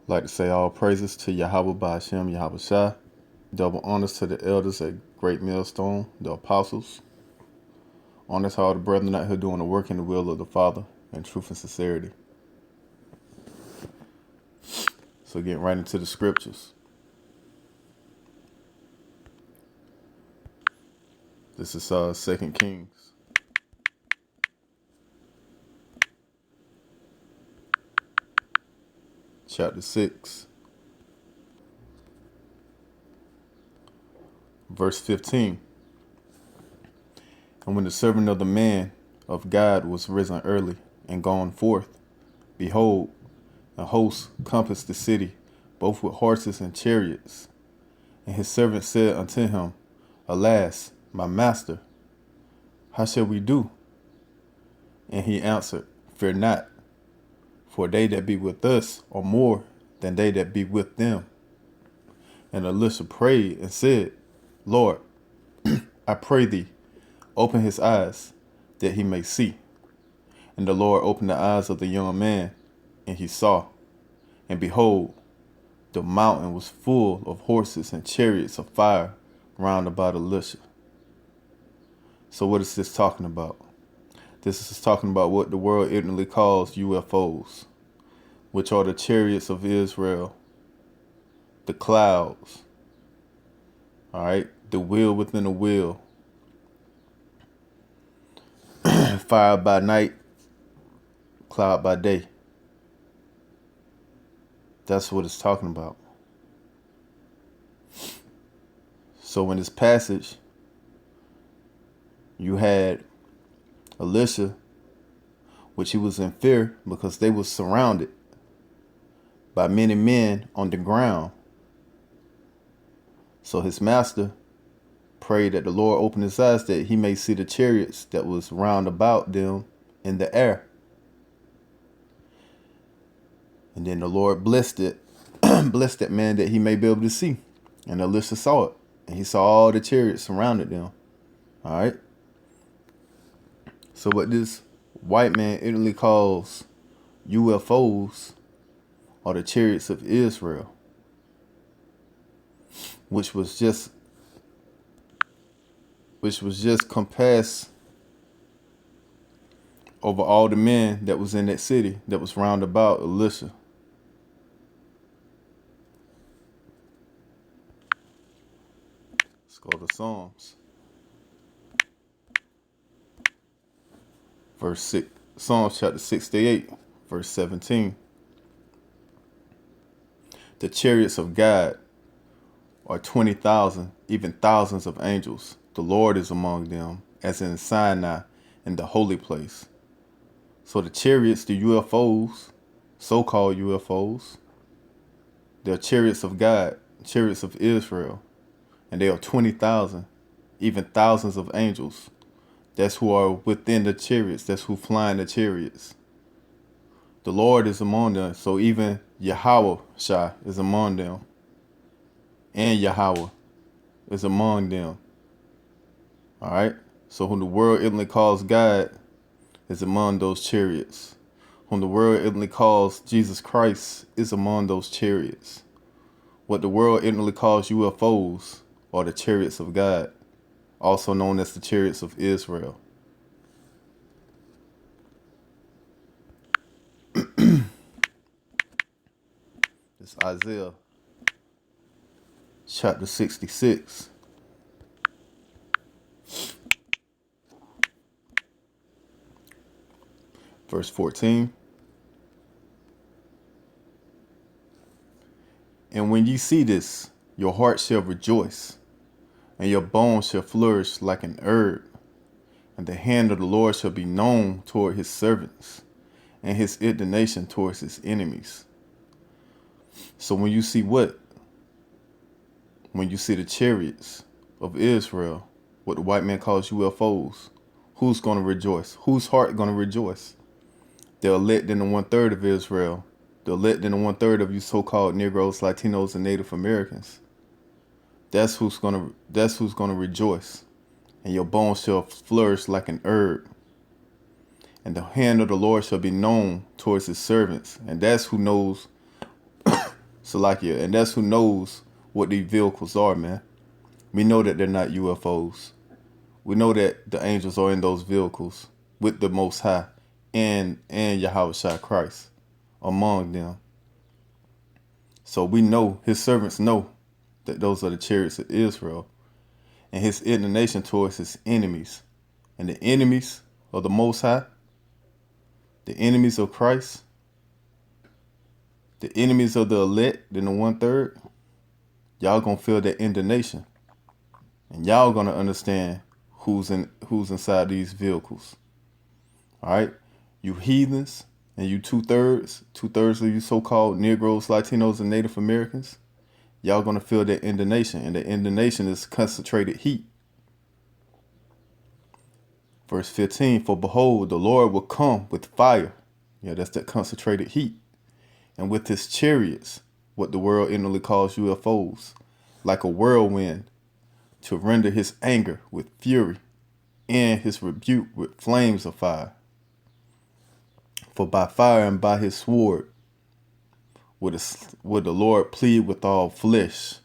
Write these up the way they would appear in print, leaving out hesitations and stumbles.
Like to say all praises to Yahweh Ba'Shem Yahweh Shai. Double honors to the elders at Great Millstone, the apostles. Honors to all the brethren out here doing the work in the will of the Father in truth and sincerity. So getting right into the scriptures. This is 2 Kings. Chapter 6. Verse 15. And when the servant of the man of God was risen early and gone forth, behold, a host compassed the city, both with horses and chariots. And his servant said unto him, Alas, my master, how shall we do? And he answered, Fear not, for they that be with us are more than they that be with them. And Elisha prayed and said, Lord, I pray thee, open his eyes, that he may see. And the Lord opened the eyes of the young man, and he saw. And behold, the mountain was full of horses and chariots of fire round about Elisha. So what is this talking about? This is talking about what the world ignorantly calls UFOs, which are the chariots of Israel, the clouds, all right, the wheel within a wheel, fire by night, cloud by day. That's what it's talking about. So in this passage, you had Elisha, which he was in fear because they were surrounded by many men on the ground. So his master prayed that the Lord open his eyes that he may see the chariots that was round about them in the air. And then the Lord blessed it, blessed that man that he may be able to see. And Elisha saw it. And he saw all the chariots surrounded them. All right. So what this white man ignorantly calls UFOs are the chariots of Israel, which was just compassed over all the men that was in that city that was round about Elisha. Let's go to Psalms. Verse 6, Psalms chapter 68, verse 17. The chariots of God are 20,000, even thousands of angels. The Lord is among them, as in Sinai, in the holy place. So the chariots, the UFOs, so-called UFOs, they're chariots of God, chariots of Israel, and they are 20,000, even thousands of angels. That's who are within the chariots. That's who flying the chariots. The Lord is among them. So even Yahweh Shai is among them. And Yahweh is among them. All right. So whom the world ignorantly calls God is among those chariots. Whom the world ignorantly calls Jesus Christ is among those chariots. What the world ignorantly calls UFOs are the chariots of God, also known as the chariots of Israel. It's Isaiah chapter 66. Verse 14. And when ye see this, your heart shall rejoice, and your bones shall flourish like an herb, and the hand of the Lord shall be known toward his servants, and his indignation towards his enemies. So when you see what? When you see the chariots of Israel, what the white man calls UFOs, who's going to rejoice? Whose heart going to rejoice? The elect in the 1/3 of Israel, the elect in the 1/3 of you so-called Negroes, Latinos, and Native Americans. That's who's gonna rejoice, and your bones shall flourish like an herb. And the hand of the Lord shall be known towards his servants, and that's who knows Salakia, and that's who knows what these vehicles are, man. We know that they're not UFOs. We know that the angels are in those vehicles with the Most High and Yahweh Shai Christ among them. So we know, his servants know, that those are the chariots of Israel and his indignation towards his enemies. And the enemies of the Most High, the enemies of Christ, the enemies of the elect, in the 1/3, y'all gonna feel that indignation. And y'all gonna understand who's inside these vehicles. All right? You heathens and you 2/3 of you so-called Negroes, Latinos, and Native Americans, y'all gonna feel that indignation. And the indignation is concentrated heat. Verse 15, for behold, the Lord will come with fire. Yeah, that's that concentrated heat. And with his chariots, what the world inwardly calls UFOs, like a whirlwind, to render his anger with fury and his rebuke with flames of fire. For by fire and by his sword would the Lord plead with all flesh.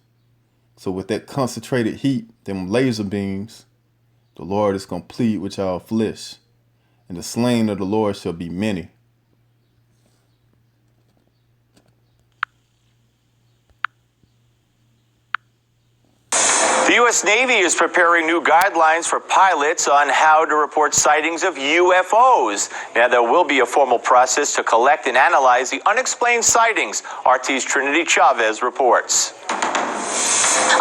So with that concentrated heat, them laser beams, the Lord is going to plead with y'all flesh. And the slain of the Lord shall be many. The U.S. Navy is preparing new guidelines for pilots on how to report sightings of UFOs. Now, there will be a formal process to collect and analyze the unexplained sightings. RT's Trinity Chavez reports.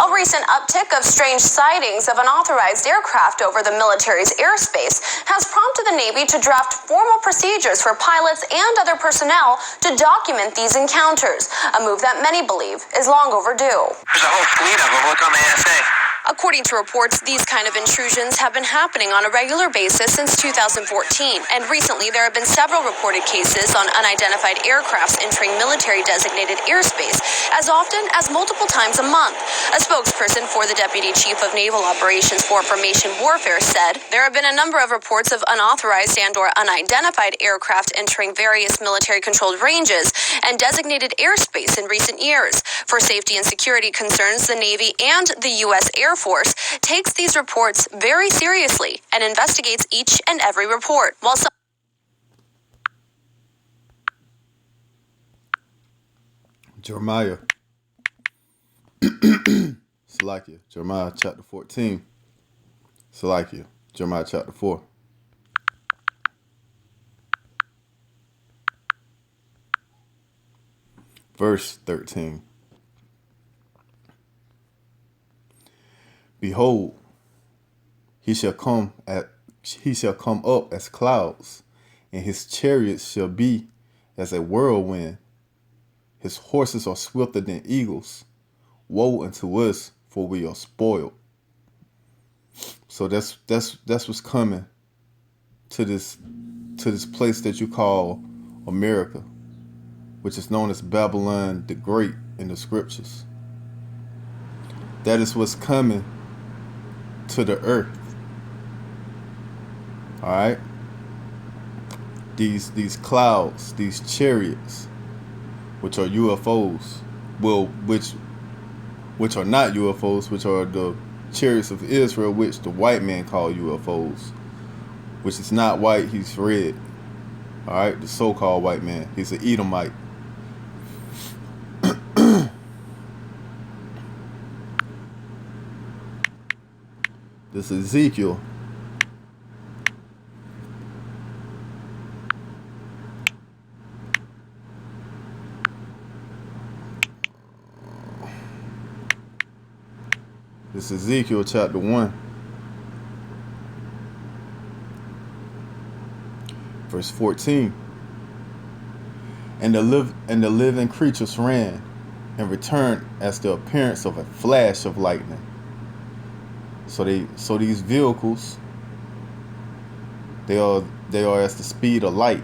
A recent uptick of strange sightings of unauthorized aircraft over the military's airspace has prompted the Navy to draft formal procedures for pilots and other personnel to document these encounters, a move that many believe is long overdue. There's a whole fleet of them. Look on the ASA. According to reports, these kind of intrusions have been happening on a regular basis since 2014, and recently there have been several reported cases on unidentified aircrafts entering military-designated airspace as often as multiple times a month. A spokesperson for the Deputy Chief of Naval Operations for Information Warfare said there have been a number of reports of unauthorized and/or unidentified aircraft entering various military-controlled ranges and designated airspace in recent years. For safety and security concerns, the Navy and the U.S. Air Force takes these reports very seriously and investigates each and every report. While some Jeremiah. Salakia. Jeremiah chapter 14. Salakia. Jeremiah chapter 4. Verse 13. Behold, he shall come up as clouds, and his chariots shall be as a whirlwind. His horses are swifter than eagles. Woe unto us, for we are spoiled. So that's what's coming to this place that you call America, which is known as Babylon the Great in the scriptures. That is what's coming to the earth. All right. These clouds, these chariots, which are UFOs, which are not UFOs, which are the chariots of Israel, which the white man call UFOs, which is not white, he's red. All right, the so-called white man, he's an Edomite. This is Ezekiel. This is Ezekiel chapter 1. Verse 14. And the living creatures ran and returned as the appearance of a flash of lightning. So these vehicles, they are as the speed of light,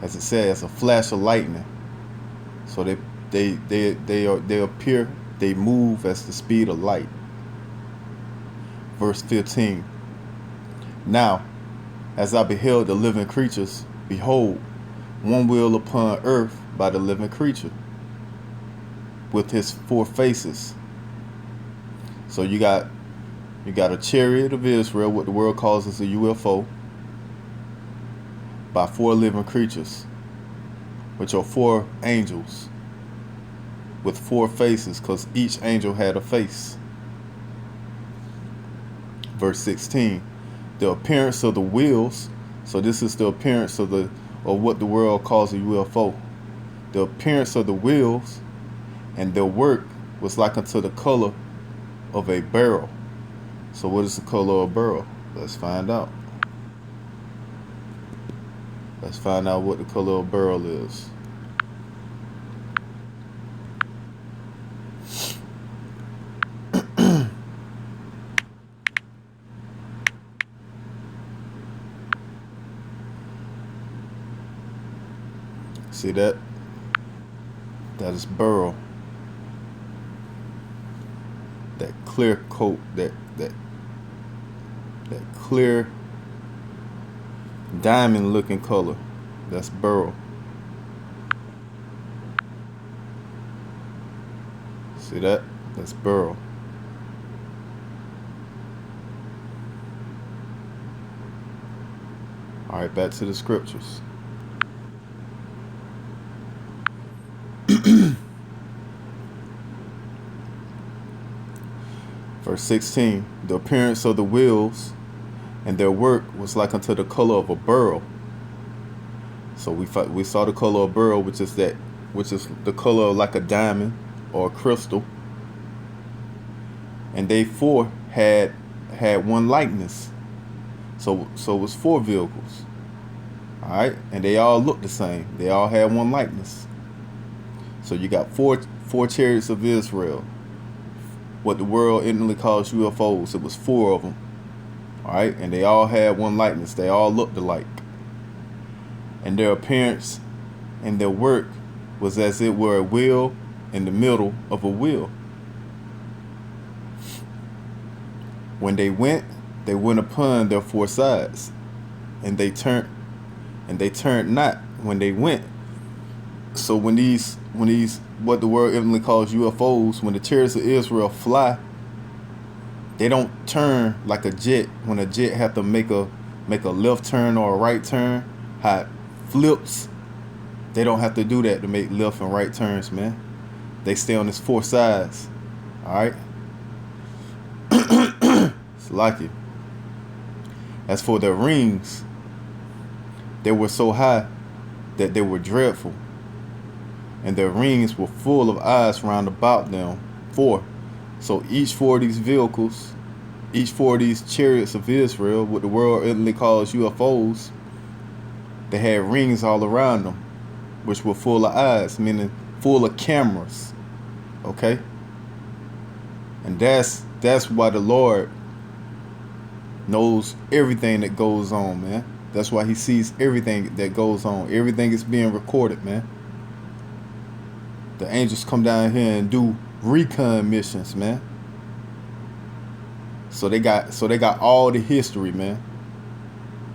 as it says, a flash of lightning. So they appear, they move as the speed of light. Verse 15. Now, as I beheld the living creatures, behold, one wheel upon earth by the living creature, with his 4 faces. So you got a chariot of Israel, what the world calls as a UFO, by 4 living creatures, which are 4 angels with 4 faces, because each angel had a face. Verse 16, the appearance of the wheels. So this is the appearance of what the world calls a UFO. The appearance of the wheels and their work was like unto the color of a beryl. So what is the color of a beryl? Let's find out. Let's find out what the color of a beryl is. See that? That is beryl. That clear coat, that clear diamond looking color. That's beryl. See that? That's beryl. All right, back to the scriptures. Verse 16, the appearance of the wheels and their work was like unto the color of a beryl. So we saw the color of beryl, which is the color of like a diamond or a crystal. And they 4 had one likeness. So it was 4 vehicles. All right, and they all looked the same. They all had one likeness. So you got four chariots of Israel, what the world instantly calls UFOs. It was 4 of them. All right, and they all had one likeness. They all looked alike. And their appearance and their work was as it were a wheel in the middle of a wheel. When they went upon their 4 sides, and they turned not when they went. So when these what the world instantly calls UFOs, when the chariots of Israel fly, they don't turn like a jet. When a jet have to make a left turn or a right turn, how it flips, they don't have to do that to make left and right turns, man. They stay on its 4 sides. All right. It's like it. As for their rings, they were so high that they were dreadful, and their rings were full of eyes round about them. 4. So each 4 of these vehicles, each 4 of these chariots of Israel, what the world instantly calls UFOs, they had rings all around them, which were full of eyes, meaning full of cameras. Okay? And that's why the Lord knows everything that goes on, man. That's why he sees everything that goes on. Everything is being recorded, man. The angels come down here and do recon missions, man. So they got all the history, man.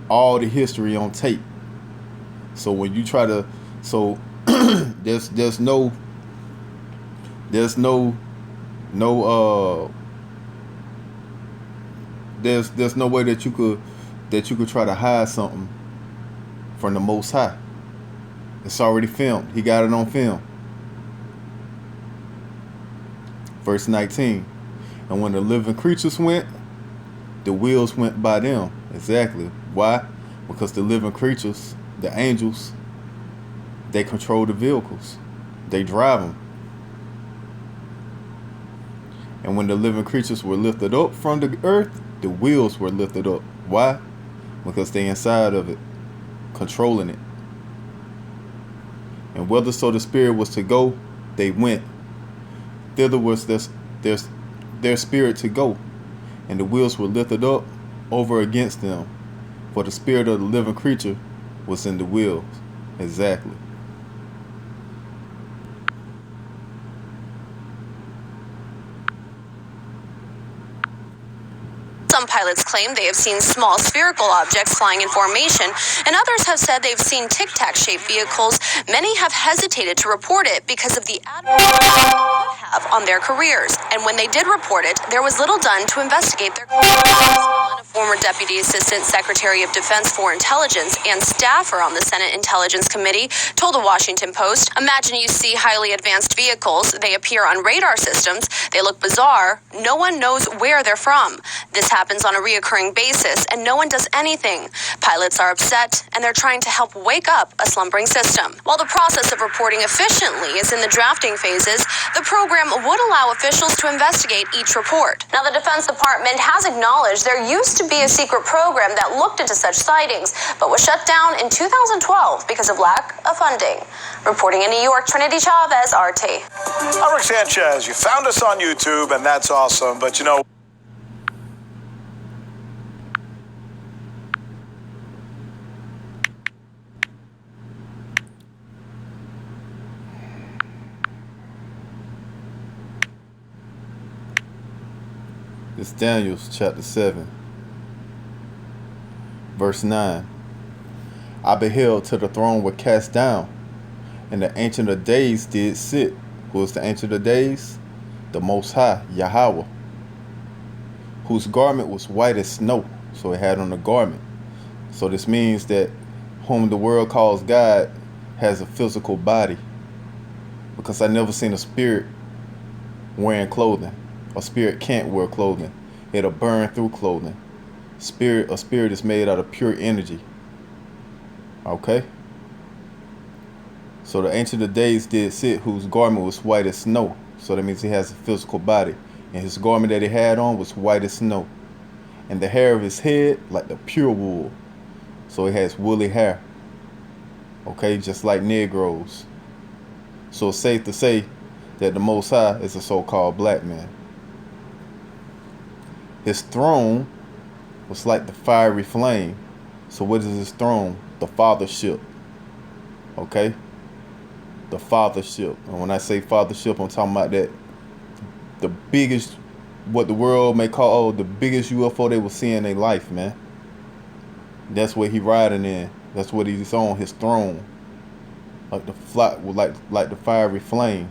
All the history on tape. So when you try to, there's no way that you could try to hide something from the Most High. It's already filmed. He got it on film. Verse 19. And when the living creatures went, the wheels went by them. Exactly. Why? Because the living creatures, the angels, they control the vehicles. They drive them. And when the living creatures were lifted up from the earth, the wheels were lifted up. Why? Because they inside of it, controlling it. And whither so the spirit was to go, they went. Thither was their spirit to go, and the wheels were lifted up over against them, for the spirit of the living creature was in the wheels. Exactly. Some pilots claim they have seen small spherical objects flying in formation, and others have said they've seen tic-tac shaped vehicles. Many have hesitated to report it because of the have on their careers, and when they did report it, there was little done to investigate their careers. A former Deputy Assistant Secretary of Defense for Intelligence and staffer on the Senate Intelligence Committee told the Washington Post, "Imagine you see highly advanced vehicles. They appear on radar systems. They look bizarre. No one knows where they're from. This happens on a reoccurring basis, and no one does anything. Pilots are upset, and they're trying to help wake up a slumbering system." While the process of reporting efficiently is in the drafting phases, the program would allow officials to investigate each report. Now, the Defense Department has acknowledged there used to be a secret program that looked into such sightings, but was shut down in 2012 because of lack of funding. Reporting in New York, Trinity Chavez, RT. I'm Rick Sanchez. You found us on YouTube, and that's awesome, but you know... It's Daniel chapter 7, verse 9. I beheld till the throne were cast down, and the Ancient of Days did sit. Who is the Ancient of Days? The Most High, Yahweh, whose garment was white as snow. So it had on a garment. So this means that whom the world calls God has a physical body, because I never seen a spirit wearing clothing. A spirit can't wear clothing. It'll burn through clothing. A spirit is made out of pure energy. Okay? So the Ancient of Days did sit, whose garment was white as snow. So that means he has a physical body. And his garment that he had on was white as snow. And the hair of his head like the pure wool. So he has woolly hair. Okay? Just like Negroes. So it's safe to say that the Most High is a so-called black man. His throne was like the fiery flame. So what is his throne? The fathership. Okay? The fathership. And when I say fathership, I'm talking about that the biggest, what the world may call the biggest UFO they will see in their life, man. That's what he riding in. That's what he's on, his throne. Like the like the fiery flame.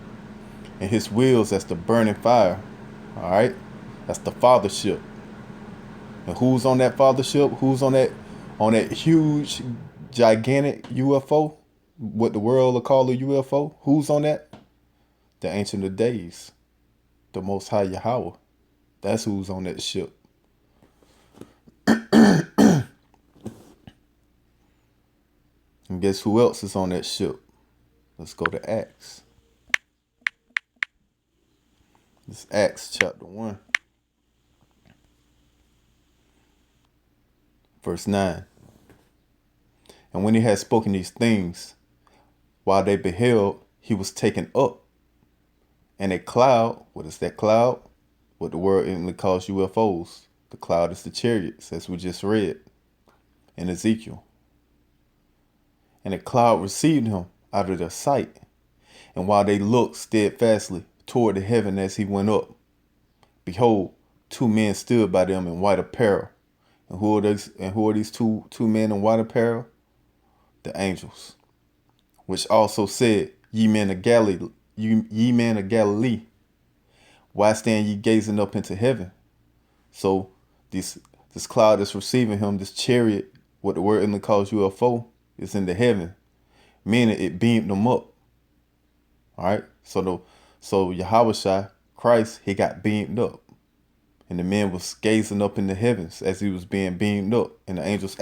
And his wheels, that's the burning fire. Alright? That's the fathership. And who's on that fathership? Who's on that huge, gigantic UFO? What the world will call a UFO? Who's on that? The Ancient of Days. The Most High Yahweh. That's who's on that ship. And guess who else is on that ship? Let's go to Acts. It's Acts chapter 1. Verse 9. And when he had spoken these things, while they beheld, he was taken up. And a cloud, what is that cloud? What the word English calls UFOs. The cloud is the chariots, as we just read in Ezekiel. And a cloud received him out of their sight. And while they looked steadfastly toward the heaven as he went up, behold, two men stood by them in white apparel. And who are these two men in white apparel? The angels, which also said, Ye men of Galilee, why stand ye gazing up into heaven? So this cloud that's receiving him, this chariot, what the word English calls UFO, is in the heaven, meaning it beamed them up. All right, so Yahushua, Christ, he got beamed up. And the man was gazing up in the heavens as he was being beamed up. And the angels